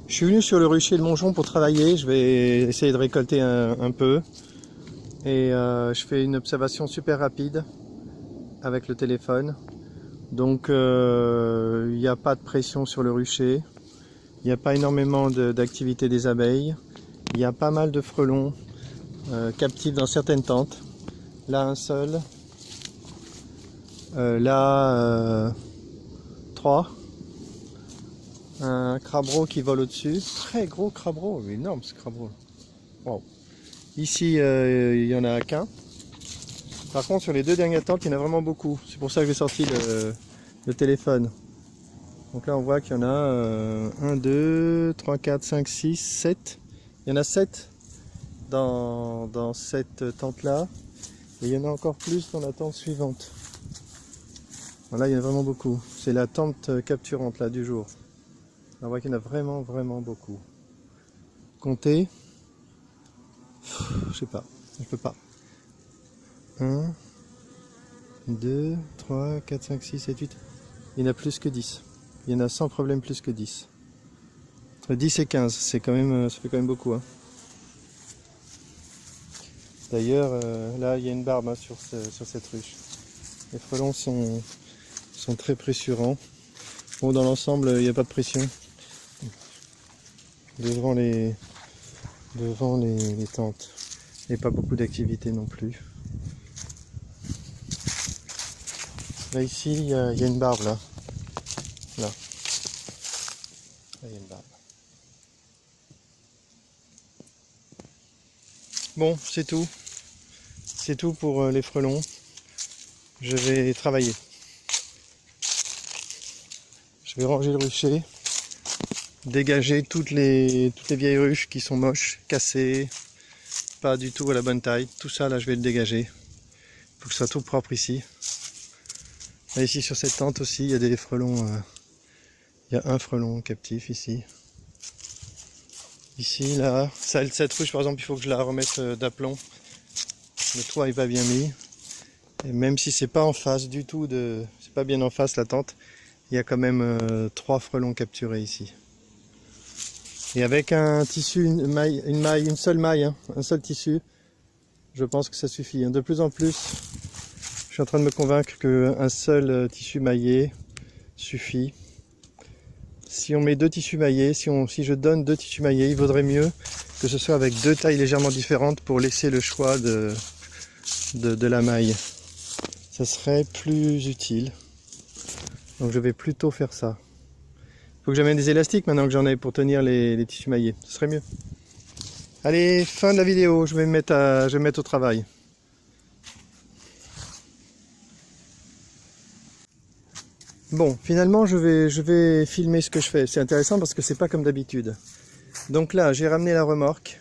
Je suis venu sur le rucher de Mongeon pour travailler, je vais essayer de récolter un peu. Et je fais une observation super rapide avec le téléphone. Donc il n'y a pas de pression sur le rucher, il n'y a pas énormément d'activité des abeilles. Il y a pas mal de frelons captifs dans certaines tentes. Là un seul, là 3. Un crabeau qui vole au-dessus, très gros crabeau, énorme ce crabeau. Wow. Ici il n'y en a qu'un. Par contre sur les 2 dernières tentes il y en a vraiment beaucoup, c'est pour ça que j'ai sorti le téléphone. Donc là on voit qu'il y en a 1, 2, 3, 4, 5, 6, 7. Il y en a 7 dans cette tente là. Et il y en a encore plus dans la tente suivante. Voilà, il y en a vraiment beaucoup. C'est la tente capturante là du jour. On voit qu'il y en a vraiment beaucoup. Compter, je sais pas, je peux pas. 1, 2, 3, 4, 5, 6, 7, 8. Il y en a plus que 10. Il y en a sans problème plus que 10. Entre 10 et 15, c'est quand même, ça fait quand même beaucoup. Hein. D'ailleurs, là il y a une barbe hein, sur cette ruche. Les frelons sont très pressurants. Bon, dans l'ensemble, il n'y a pas de pression. Devant les tentes. Et pas beaucoup d'activité non plus. Là ici, il y a une barbe là. Là, il y a une barbe. Bon, c'est tout. C'est tout pour les frelons. Je vais travailler. Je vais ranger le rucher. Dégager toutes les vieilles ruches qui sont moches, cassées, pas du tout à la bonne taille. Tout ça là je vais le dégager. Il faut que ce soit tout propre ici. Là, ici sur cette tente aussi il y a des frelons. Il y a un frelon captif ici. Ici là, cette ruche par exemple il faut que je la remette d'aplomb. Le toit est pas bien mis. Et même si c'est pas en face du tout, c'est pas bien en face la tente, il y a quand même 3 frelons capturés ici. Et avec un tissu, une seule maille, hein, un seul tissu, je pense que ça suffit. De plus en plus, je suis en train de me convaincre qu'un seul tissu maillé suffit. Si on met 2 tissus maillés, si je donne 2 tissus maillés, il vaudrait mieux que ce soit avec 2 tailles légèrement différentes pour laisser le choix de la maille. Ça serait plus utile. Donc je vais plutôt faire ça. Faut que j'amène des élastiques maintenant que j'en ai pour tenir les tissus maillés. Ce serait mieux. Allez, fin de la vidéo. Je vais me mettre au travail. Bon, finalement, je vais filmer ce que je fais. C'est intéressant parce que c'est pas comme d'habitude. Donc là, j'ai ramené la remorque.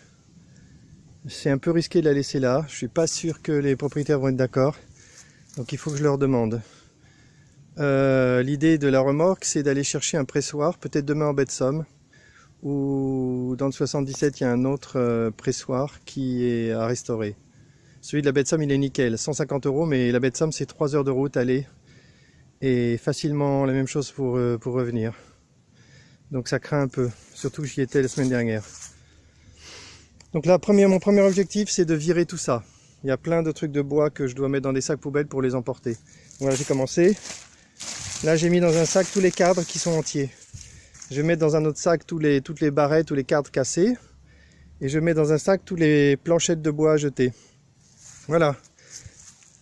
C'est un peu risqué de la laisser là. Je suis pas sûr que les propriétaires vont être d'accord. Donc il faut que je leur demande. L'idée de la remorque, c'est d'aller chercher un pressoir, peut-être demain en baie de Somme, ou dans le 77, il y a un autre pressoir qui est à restaurer. Celui de la baie de Somme, il est nickel, 150 €, mais la baie de Somme, c'est 3 heures de route aller, et facilement la même chose pour revenir. Donc ça craint un peu, surtout que j'y étais la semaine dernière. Donc là, mon premier objectif, c'est de virer tout ça. Il y a plein de trucs de bois que je dois mettre dans des sacs poubelles pour les emporter. Voilà, j'ai commencé. Là, j'ai mis dans un sac tous les cadres qui sont entiers. Je vais mettre dans un autre sac toutes les barrettes, tous les cadres cassés. Et je mets dans un sac toutes les planchettes de bois jetées. Voilà.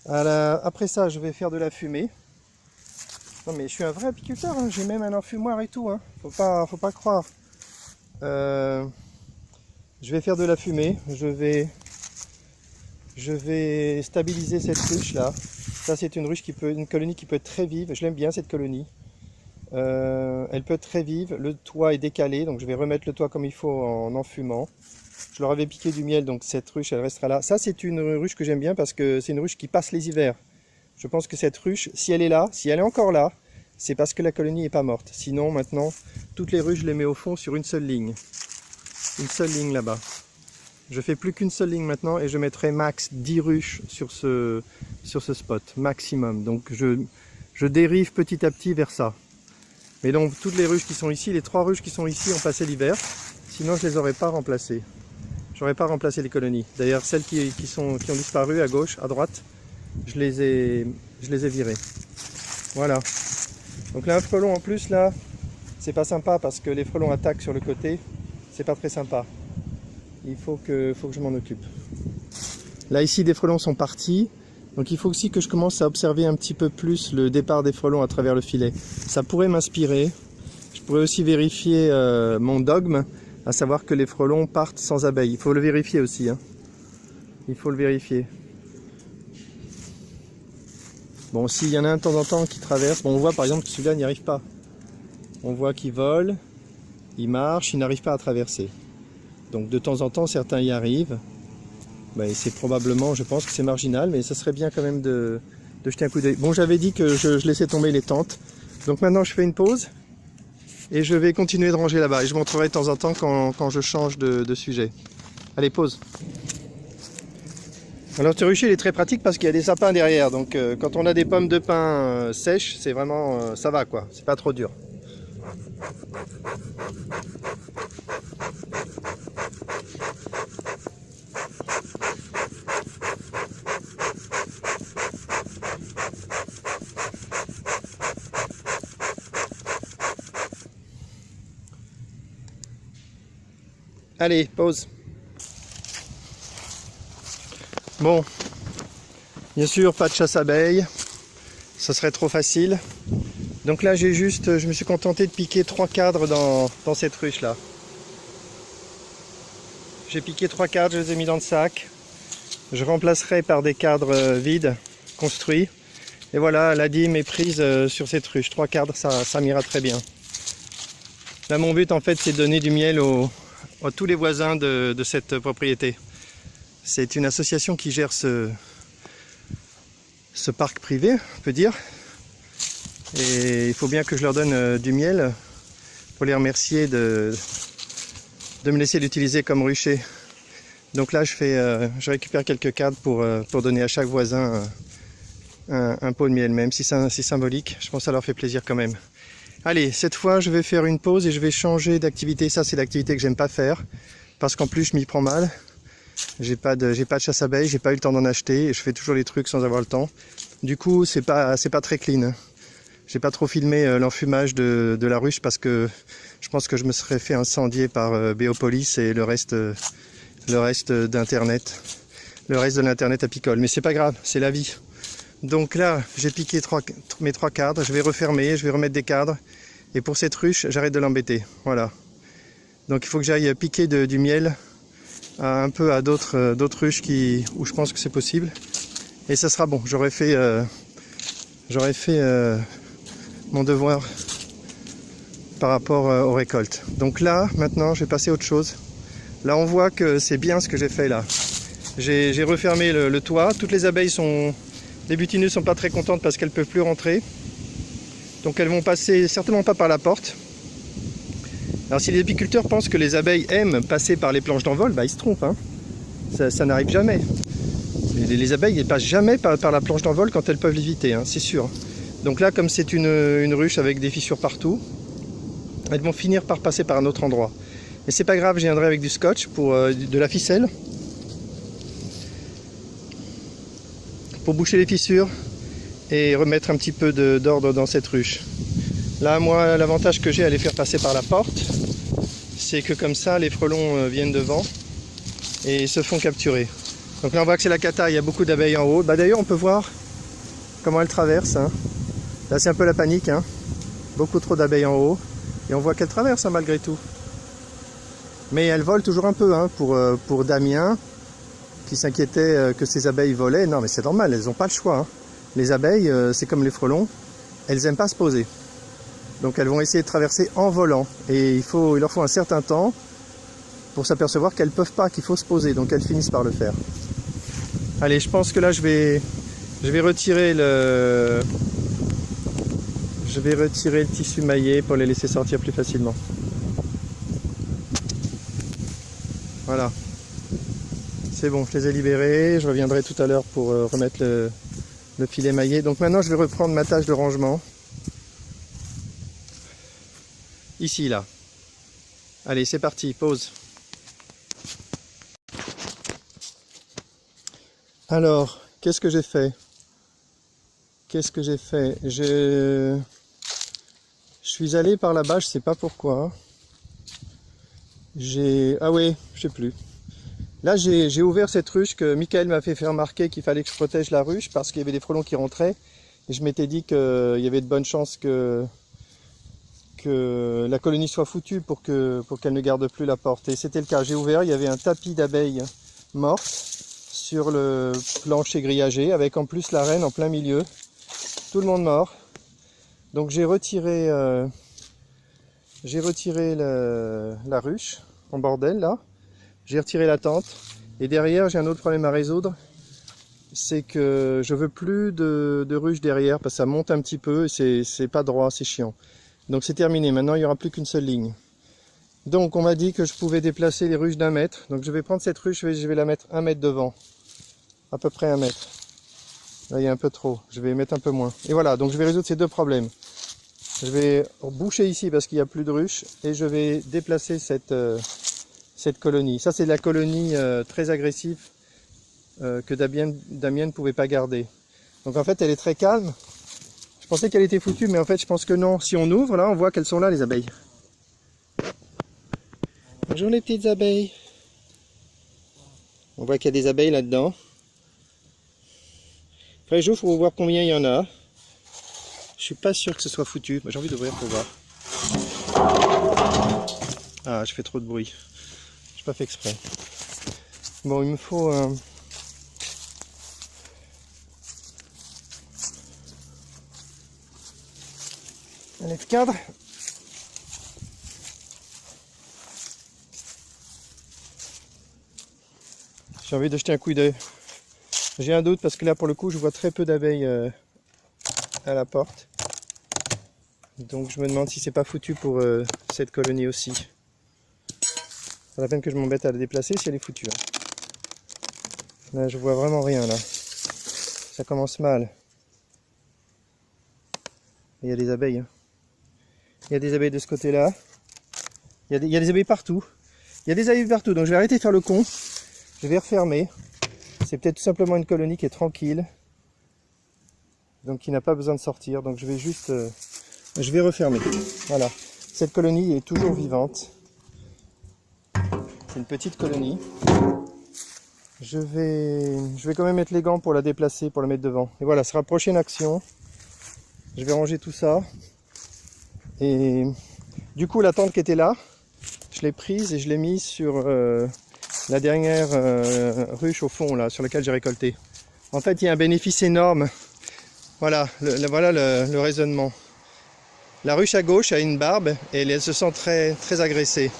Après ça, je vais faire de la fumée. Non mais je suis un vrai apiculteur, hein. J'ai même un enfumoir et tout. Hein. Faut pas croire. Je vais faire de la fumée. Je vais stabiliser cette ruche là. Ça c'est une colonie qui peut être très vive. Je l'aime bien cette colonie. Elle peut être très vive. Le toit est décalé, donc je vais remettre le toit comme il faut en enfumant. Je leur avais piqué du miel, donc cette ruche elle restera là. Ça c'est une ruche que j'aime bien parce que c'est une ruche qui passe les hivers. Je pense que cette ruche, si elle est là, si elle est encore là, c'est parce que la colonie n'est pas morte. Sinon maintenant, toutes les ruches je les mets au fond sur une seule ligne. Une seule ligne là-bas. Je fais plus qu'une seule ligne maintenant et je mettrai max 10 ruches sur ce spot, maximum. Donc je dérive petit à petit vers ça. Mais donc toutes les ruches qui sont ici, les 3 ruches qui sont ici ont passé l'hiver. Sinon je les aurais pas remplacées. J'aurais pas remplacé les colonies. D'ailleurs celles qui ont disparu à gauche, à droite, je les ai virées. Voilà. Donc là un frelon en plus là, c'est pas sympa parce que les frelons attaquent sur le côté. C'est pas très sympa. Il faut que je m'en occupe. Là ici des frelons sont partis. Donc il faut aussi que je commence à observer un petit peu plus le départ des frelons à travers le filet. Ça pourrait m'inspirer. Je pourrais aussi vérifier mon dogme, à savoir que les frelons partent sans abeilles. Il faut le vérifier aussi. Hein. Il faut le vérifier. Bon, s'il y en a un de temps en temps qui traverse, bon, on voit par exemple que celui-là n'y arrive pas. On voit qu'il vole, il marche, il n'arrive pas à traverser. Donc de temps en temps, certains y arrivent. Ben, c'est probablement, je pense que c'est marginal, mais ça serait bien quand même de jeter un coup d'œil. Bon, j'avais dit que je laissais tomber les tentes. Donc maintenant, je fais une pause et je vais continuer de ranger là-bas. Et je montrerai de temps en temps quand je change de sujet. Allez, pause. Alors ce rucher il est très pratique parce qu'il y a des sapins derrière. Donc quand on a des pommes de pin sèches, c'est vraiment, ça va quoi. C'est pas trop dur. Allez, pause. Bon, bien sûr, pas de chasse abeilles, ça serait trop facile. Donc là, je me suis contenté de piquer 3 cadres dans cette ruche là. J'ai piqué 3 cadres, je les ai mis dans le sac. Je remplacerai par des cadres vides, construits. Et voilà, la dîme est prise sur cette ruche. 3 cadres, ça m'ira très bien. Là, mon but en fait, c'est de donner du miel à tous les voisins de cette propriété. C'est une association qui gère ce parc privé, on peut dire. Et il faut bien que je leur donne du miel pour les remercier de me laisser l'utiliser comme rucher. Donc là, je récupère quelques cadres pour donner à chaque voisin un pot de miel, même si c'est symbolique. Je pense que ça leur fait plaisir quand même. Allez, cette fois, je vais faire une pause et je vais changer d'activité. Ça, c'est l'activité que j'aime pas faire parce qu'en plus, je m'y prends mal. J'ai pas de chasse abeilles, j'ai pas eu le temps d'en acheter et je fais toujours les trucs sans avoir le temps. Du coup, c'est pas très clean. J'ai pas trop filmé l'enfumage de la ruche parce que je pense que je me serais fait incendier par Béopolis et le reste d'internet, le reste de l'internet apicole. Mais c'est pas grave, c'est la vie. Donc là, j'ai piqué mes 3 cadres, je vais refermer, je vais remettre des cadres. Et pour cette ruche, j'arrête de l'embêter. Voilà. Donc il faut que j'aille piquer du miel un peu à d'autres ruches où je pense que c'est possible. Et ça sera bon, j'aurai fait mon devoir par rapport aux récoltes. Donc là, maintenant, je vais passer à autre chose. Là, on voit que c'est bien ce que j'ai fait là. J'ai refermé le toit. Toutes les abeilles les butineuses sont pas très contentes parce qu'elles ne peuvent plus rentrer. Donc elles vont passer certainement pas par la porte. Alors si les apiculteurs pensent que les abeilles aiment passer par les planches d'envol, bah ils se trompent. Hein. Ça n'arrive jamais. Les abeilles ne passent jamais par la planche d'envol quand elles peuvent l'éviter, hein, c'est sûr. Donc là, comme c'est une ruche avec des fissures partout, elles vont finir par passer par un autre endroit. Mais c'est pas grave, je viendrai avec du scotch pour de la ficelle pour boucher les fissures et remettre un petit peu d'ordre dans cette ruche. Là, moi, l'avantage que j'ai à les faire passer par la porte, c'est que comme ça, les frelons viennent devant et se font capturer. Donc là, on voit que c'est la cata, il y a beaucoup d'abeilles en haut. Bah, d'ailleurs, on peut voir comment elles traversent. Hein. Là, c'est un peu la panique. Hein. Beaucoup trop d'abeilles en haut. Et on voit qu'elles traversent hein, malgré tout. Mais elles volent toujours un peu. Hein, pour Damien, qui s'inquiétait que ces abeilles volaient. Non, mais c'est normal, elles n'ont pas le choix. Hein. Les abeilles, c'est comme les frelons, elles n'aiment pas se poser. Donc elles vont essayer de traverser en volant. Et il leur faut un certain temps pour s'apercevoir qu'elles ne peuvent pas, qu'il faut se poser. Donc elles finissent par le faire. Allez, je pense que là, je vais retirer le tissu maillé pour les laisser sortir plus facilement. Voilà. C'est bon, je les ai libérés. Je reviendrai tout à l'heure pour remettre le filet maillé. Donc maintenant, je vais reprendre ma tâche de rangement. Ici, là. Allez, c'est parti, pause. Alors, qu'est-ce que j'ai fait? Je suis allé par là-bas, je sais pas pourquoi. Ah oui, je sais plus. Là, j'ai ouvert cette ruche que Michael m'a fait faire remarquer qu'il fallait que je protège la ruche parce qu'il y avait des frelons qui rentraient. Et je m'étais dit qu'il y avait de bonnes chances que la colonie soit foutue pour qu'elle ne garde plus la porte. Et c'était le cas. J'ai ouvert, il y avait un tapis d'abeilles mortes sur le plancher grillagé avec en plus la reine en plein milieu. Tout le monde mort. Donc j'ai retiré la ruche en bordel là. J'ai retiré la tente. Et derrière, j'ai un autre problème à résoudre. C'est que je veux plus de ruche derrière parce que ça monte un petit peu et c'est pas droit, c'est chiant. Donc c'est terminé. Maintenant, il n'y aura plus qu'une seule ligne. Donc on m'a dit que je pouvais déplacer les ruches d'1 mètre. Donc je vais prendre cette ruche, je vais la mettre 1 mètre devant. À peu près 1 mètre. Là, il y a un peu trop. Je vais mettre un peu moins. Et voilà, donc je vais résoudre ces deux problèmes. Je vais boucher ici parce qu'il n'y a plus de ruches et je vais déplacer cette colonie. Ça, c'est la colonie très agressive que Damien ne pouvait pas garder. Donc en fait, elle est très calme. Je pensais qu'elle était foutue, mais en fait, je pense que non. Si on ouvre, là, on voit qu'elles sont là, les abeilles. Bonjour les petites abeilles. On voit qu'il y a des abeilles là-dedans. Après, j'ouvre pour voir combien il y en a. Je suis pas sûr que ce soit foutu. J'ai envie d'ouvrir pour voir. Ah, je fais trop de bruit. J'ai pas fait exprès. Bon, il me faut un lève-cadre. J'ai envie de jeter un coup d'œil. J'ai un doute parce que là, pour le coup, je vois très peu d'abeilles à la porte. Donc je me demande si c'est pas foutu pour cette colonie aussi. C'est la peine que je m'embête à la déplacer si elle est foutue. Là, je vois vraiment rien là. Ça commence mal. Il y a des abeilles. Il y a des abeilles de ce côté-là. Il y a des abeilles partout. Il y a des abeilles partout. Donc je vais arrêter de faire le con. Je vais refermer. C'est peut-être tout simplement une colonie qui est tranquille. Donc qui n'a pas besoin de sortir. Donc je vais juste... je vais refermer. Voilà. Cette colonie est toujours vivante. C'est une petite colonie. Je vais quand même mettre les gants pour la déplacer, pour la mettre devant. Et voilà, ce sera la prochaine action. Je vais ranger tout ça. Et du coup, la tente qui était là, je l'ai prise et je l'ai mise sur la dernière ruche au fond, là, sur laquelle j'ai récolté. En fait, il y a un bénéfice énorme. Voilà, voilà le raisonnement. La ruche à gauche a une barbe et elle se sent très, très agressée.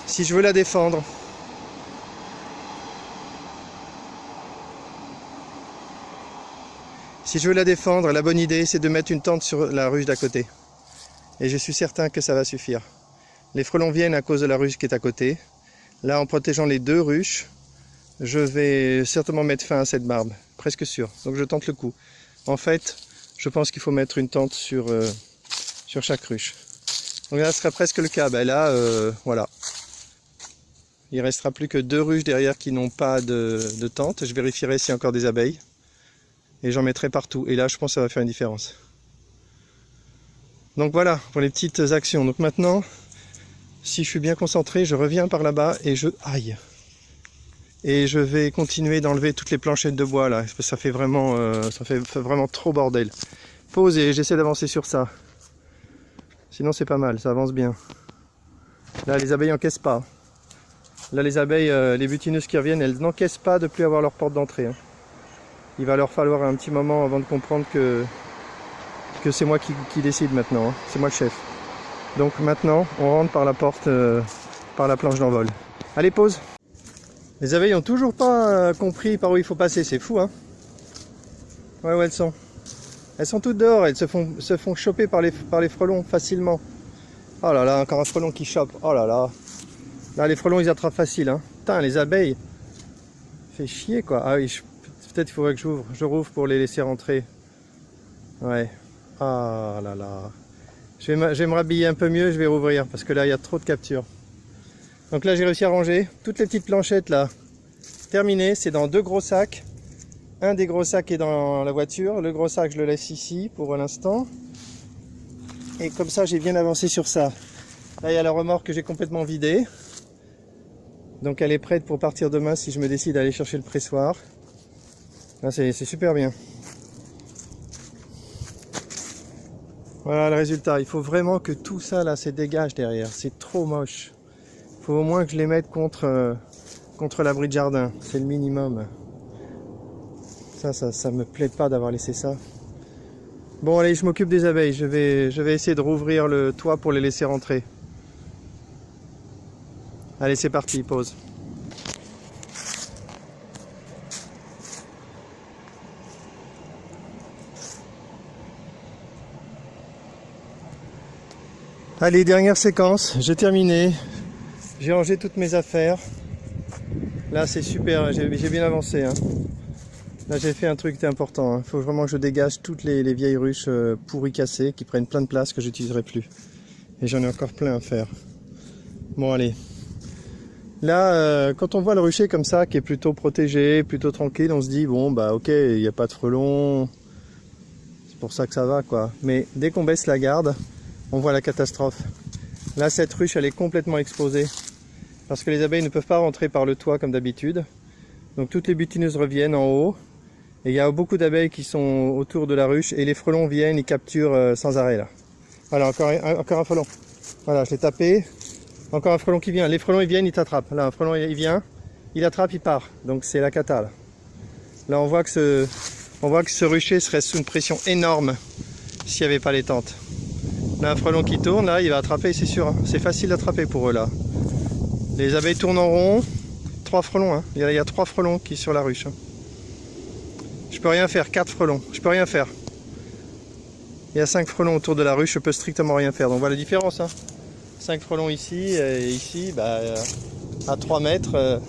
Si je veux la défendre, la bonne idée, c'est de mettre une tente sur la ruche d'à côté. Et je suis certain que ça va suffire. Les frelons viennent à cause de la ruche qui est à côté. Là, en protégeant les deux ruches, je vais certainement mettre fin à cette barbe. Presque sûr. Donc je tente le coup. En fait, je pense qu'il faut mettre une tente sur chaque ruche. Donc là, ce sera presque le cas. Ben là, voilà. Il ne restera plus que 2 ruches derrière qui n'ont pas de tente. Je vérifierai s'il y a encore des abeilles. Et j'en mettrai partout. Et là, je pense que ça va faire une différence. Donc voilà, pour les petites actions. Donc maintenant, si je suis bien concentré, je reviens par là-bas et aïe. Et je vais continuer d'enlever toutes les planchettes de bois là. Parce que ça fait vraiment trop bordel. Pause et j'essaie d'avancer sur ça. Sinon c'est pas mal, ça avance bien. Là les abeilles n'encaissent pas. Là les abeilles, les butineuses qui reviennent, elles n'encaissent pas de plus avoir leur porte d'entrée. Il va leur falloir un petit moment avant de comprendre que c'est moi qui décide maintenant. C'est moi le chef. Donc maintenant, on rentre par la porte, par la planche d'envol. Allez, pause. Les abeilles ont toujours pas compris par où il faut passer, c'est fou, hein. Ouais, où elles sont? Elles sont toutes dehors, elles se font choper par les frelons facilement. Oh là là, encore un frelon qui chope. Oh là là. Là, les frelons, ils attrapent facile, hein. Putain, les abeilles. Fait chier, quoi. Ah oui, peut-être il faudrait que je rouvre pour les laisser rentrer. Ouais. Ah là là. Je vais me rhabiller un peu mieux, je vais rouvrir parce que là il y a trop de captures. Donc là j'ai réussi à ranger toutes les petites planchettes là. Terminé, c'est dans 2 gros sacs. Un des gros sacs est dans la voiture, le gros sac je le laisse ici pour l'instant. Et comme ça j'ai bien avancé sur ça. Là il y a la remorque que j'ai complètement vidée. Donc elle est prête pour partir demain si je me décide d'aller chercher le pressoir. Là c'est super bien. Voilà le résultat. Il faut vraiment que tout ça là se dégage derrière. C'est trop moche. Il faut au moins que je les mette contre l'abri de jardin. C'est le minimum. Ça me plaît pas d'avoir laissé ça. Bon allez, je m'occupe des abeilles. Je vais essayer de rouvrir le toit pour les laisser rentrer. Allez, c'est parti, pause. Allez, dernière séquence, j'ai terminé. J'ai rangé toutes mes affaires. Là, c'est super, j'ai bien avancé. Hein. Là, j'ai fait un truc important. Il faut vraiment que je dégage toutes les vieilles ruches pourries cassées qui prennent plein de place que j'utiliserai plus. Et j'en ai encore plein à faire. Bon, allez. Là, quand on voit le rucher comme ça, qui est plutôt protégé, plutôt tranquille, on se dit, bon, bah ok, il n'y a pas de frelons, c'est pour ça que ça va, quoi. Mais dès qu'on baisse la garde, on voit la catastrophe. Là, cette ruche, elle est complètement exposée, parce que les abeilles ne peuvent pas rentrer par le toit comme d'habitude. Donc toutes les butineuses reviennent en haut, et il y a beaucoup d'abeilles qui sont autour de la ruche, et les frelons viennent, ils capturent sans arrêt, là. Voilà, encore un frelon. Voilà, je l'ai tapé. Encore un frelon qui vient. Les frelons ils viennent, ils t'attrapent. Là, un frelon il vient, il attrape, il part. Donc c'est la cata. Là, on voit que ce rucher serait sous une pression énorme s'il n'y avait pas les tentes. Là, un frelon qui tourne, là, il va attraper, c'est sûr. Hein. C'est facile d'attraper pour eux là. Les abeilles tournent en rond. 3 frelons. Hein. Il y a 3 frelons qui sont sur la ruche. Hein. Je peux rien faire. 4 frelons. Je peux rien faire. Il y a 5 frelons autour de la ruche. Je peux strictement rien faire. Donc voilà la différence. Hein. 5 frelons ici, et ici, bah, à 3 mètres,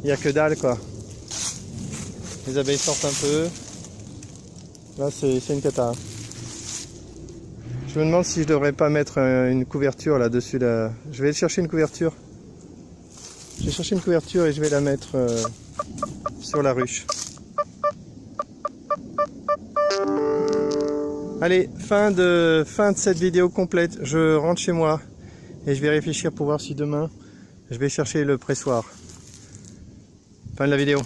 il n'y a que dalle, quoi. Les abeilles sortent un peu. Là, c'est une cata. Je me demande si je devrais pas mettre une couverture là-dessus. Là. Je vais chercher une couverture. Je vais chercher une couverture et je vais la mettre sur la ruche. Allez, fin de cette vidéo complète. Je rentre chez moi. Et je vais réfléchir pour voir si demain, je vais chercher le pressoir. Fin de la vidéo.